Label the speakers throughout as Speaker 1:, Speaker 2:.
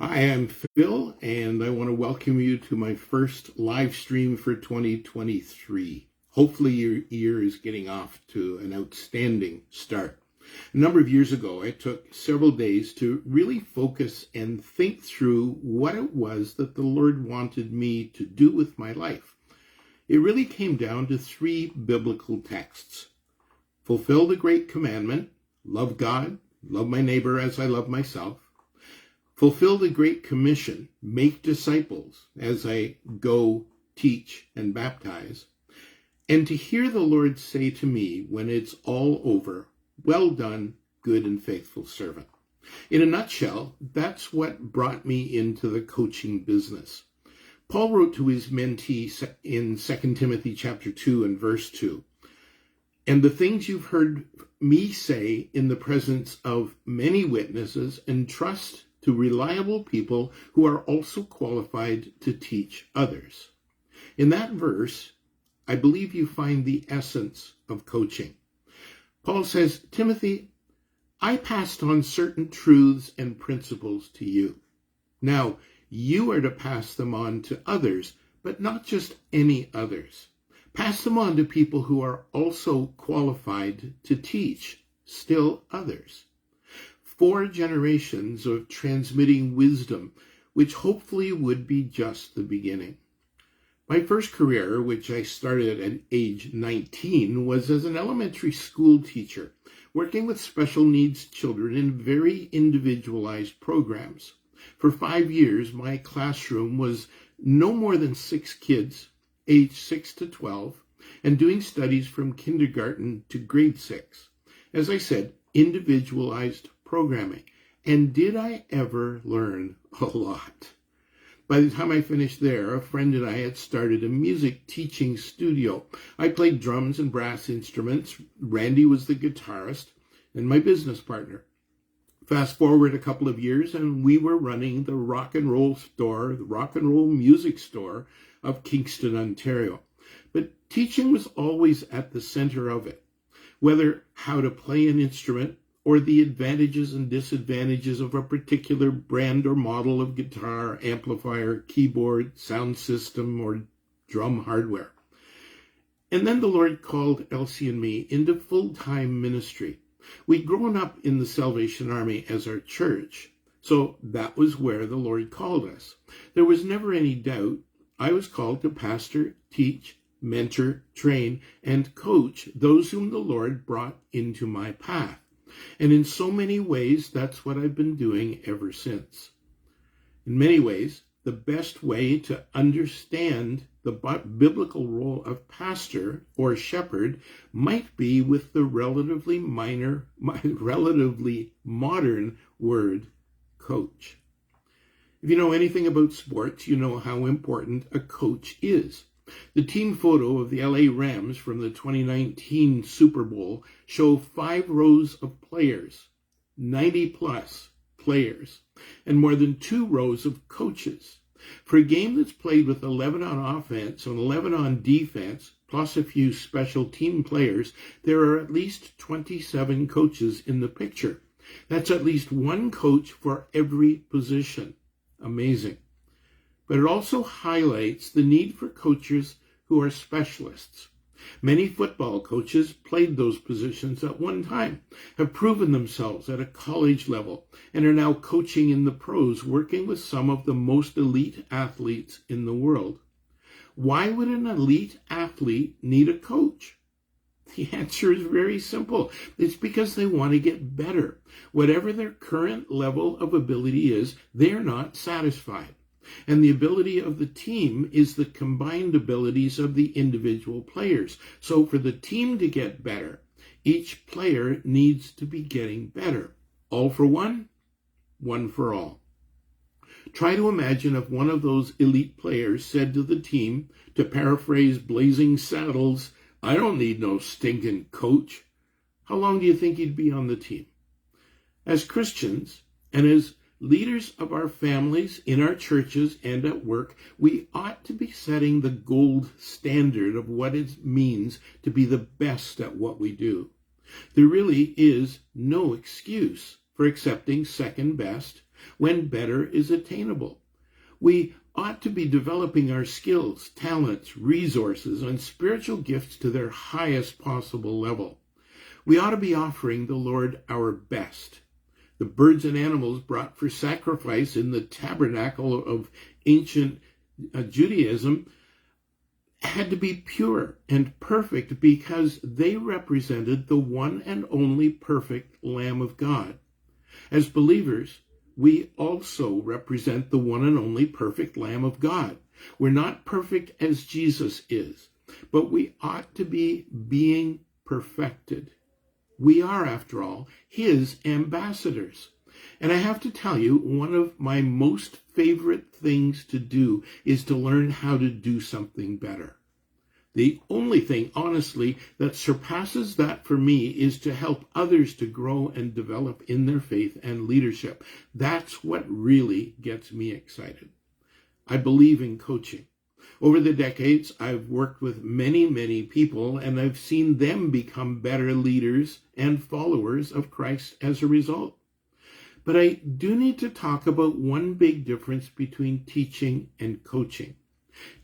Speaker 1: Hi, I'm Phil, and I want to welcome you to my first live stream for 2023. Hopefully your year is getting off to an outstanding start. A number of years ago, I took several days to really focus and think through what it was that the Lord wanted me to do with my life. It really came down to three biblical texts. Fulfill the Great Commandment, love God, love my neighbor as I love myself. Fulfill the Great Commission, make disciples as I go, teach, and baptize. And to hear the Lord say to me when it's all over, well done, good and faithful servant. In a nutshell, that's what brought me into the coaching business. Paul wrote to his mentee in 2 Timothy chapter 2 and verse 2. And the things you've heard me say in the presence of many witnesses, entrust to reliable people who are also qualified to teach others. In that verse, I believe you find the essence of coaching. Paul says, Timothy, I passed on certain truths and principles to you. Now, you are to pass them on to others, but not just any others. Pass them on to people who are also qualified to teach still others. 4 generations of transmitting wisdom, which hopefully would be just the beginning. My first career, which I started at age 19, was as an elementary school teacher, working with special needs children in very individualized programs. For 5 years, my classroom was no more than 6 kids, aged 6 to 12, and doing studies from kindergarten to grade 6. As I said, individualized programming. And did I ever learn a lot? By the time I finished there, a friend and I had started a music teaching studio. I played drums and brass instruments. Randy was the guitarist and my business partner. Fast forward a couple of years and we were running the rock and roll store, the rock and roll music store of Kingston, Ontario. But teaching was always at the center of it. Whether how to play an instrument, or the advantages and disadvantages of a particular brand or model of guitar, amplifier, keyboard, sound system, or drum hardware. And then the Lord called Elsie and me into full-time ministry. We'd grown up in the Salvation Army as our church, so that was where the Lord called us. There was never any doubt I was called to pastor, teach, mentor, train, and coach those whom the Lord brought into my path. And in so many ways, that's what I've been doing ever since. In many ways, the best way to understand the biblical role of pastor or shepherd might be with the relatively modern word coach. If you know anything about sports, you know how important a coach is. The team photo of the LA Rams from the 2019 Super Bowl show 5 rows of players, 90-plus players, and more than 2 rows of coaches. For a game that's played with 11 on offense and 11 on defense, plus a few special team players, there are at least 27 coaches in the picture. That's at least 1 coach for every position. Amazing. But it also highlights the need for coaches who are specialists. Many football coaches played those positions at one time, have proven themselves at a college level, and are now coaching in the pros, working with some of the most elite athletes in the world. Why would an elite athlete need a coach? The answer is very simple. It's because they want to get better. Whatever their current level of ability is, they're not satisfied. And the ability of the team is the combined abilities of the individual players. So for the team to get better, each player needs to be getting better. All for one, one for all. Try to imagine if one of those elite players said to the team, to paraphrase Blazing Saddles, I don't need no stinking coach. How long do you think he'd be on the team? As Christians and as leaders of our families, in our churches, and at work, we ought to be setting the gold standard of what it means to be the best at what we do. There really is no excuse for accepting second best, when better is attainable. We ought to be developing our skills, talents, resources, and spiritual gifts to their highest possible level. We ought to be offering the Lord our best. The birds and animals brought for sacrifice in the tabernacle of ancient Judaism had to be pure and perfect because they represented the one and only perfect Lamb of God. As believers, we also represent the one and only perfect Lamb of God. We're not perfect as Jesus is, but we ought to be being perfected. We are, after all, his ambassadors. And I have to tell you, one of my most favorite things to do is to learn how to do something better. The only thing, honestly, that surpasses that for me is to help others to grow and develop in their faith and leadership. That's what really gets me excited. I believe in coaching. Over the decades, I've worked with many people, and I've seen them become better leaders and followers of Christ as a result. But I do need to talk about one big difference between teaching and coaching.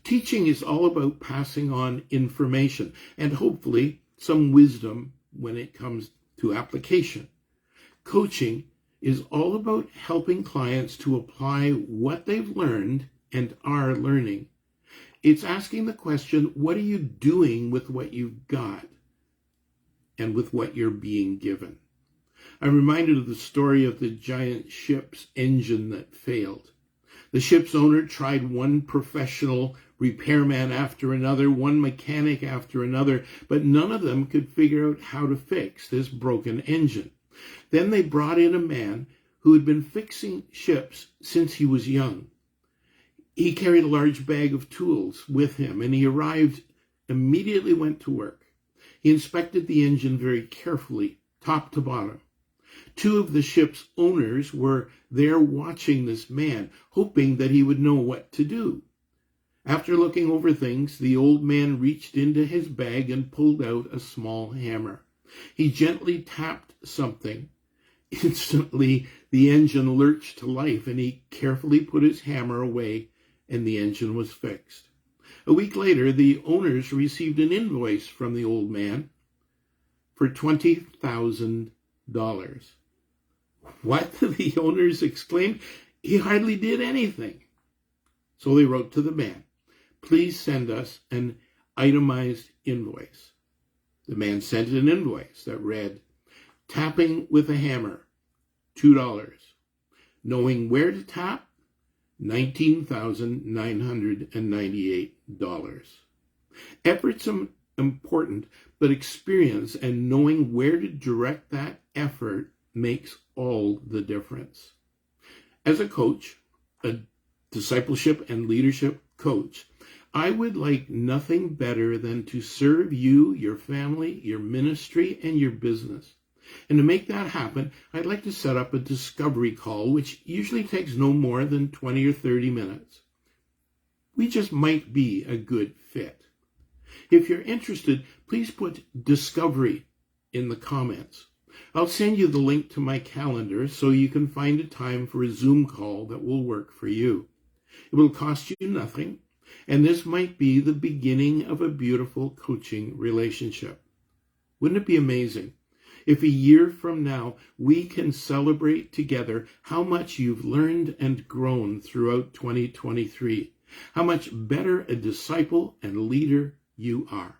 Speaker 1: Teaching is all about passing on information and hopefully some wisdom when it comes to application. Coaching is all about helping clients to apply what they've learned and are learning. It's asking the question, what are you doing with what you've got and with what you're being given? I'm reminded of the story of the giant ship's engine that failed. The ship's owner tried one professional repairman after another, one mechanic after another, but none of them could figure out how to fix this broken engine. Then they brought in a man who had been fixing ships since he was young. He carried a large bag of tools with him, and he immediately went to work. He inspected the engine very carefully, top to bottom. Two of the ship's owners were there watching this man, hoping that he would know what to do. After looking over things, the old man reached into his bag and pulled out a small hammer. He gently tapped something. Instantly, the engine lurched to life, and he carefully put his hammer away, and the engine was fixed. A week later, the owners received an invoice from the old man for $20,000. What? The owners exclaimed. He hardly did anything. So they wrote to the man, please send us an itemized invoice. The man sent an invoice that read, tapping with a hammer, $2. Knowing where to tap, $19,998. Effort's important, but experience and knowing where to direct that effort makes all the difference. As a coach, a discipleship and leadership coach, I would like nothing better than to serve you, your family, your ministry, and your business. And to make that happen, I'd like to set up a discovery call, which usually takes no more than 20 or 30 minutes. We just might be a good fit. If you're interested, please put discovery in the comments. I'll send you the link to my calendar so you can find a time for a Zoom call that will work for you. It will cost you nothing, and this might be the beginning of a beautiful coaching relationship. Wouldn't it be amazing if a year from now we can celebrate together how much you've learned and grown throughout 2023, how much better a disciple and leader you are?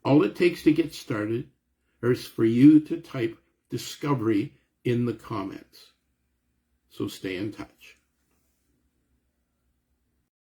Speaker 1: All it takes to get started is for you to type discovery in the comments. So stay in touch.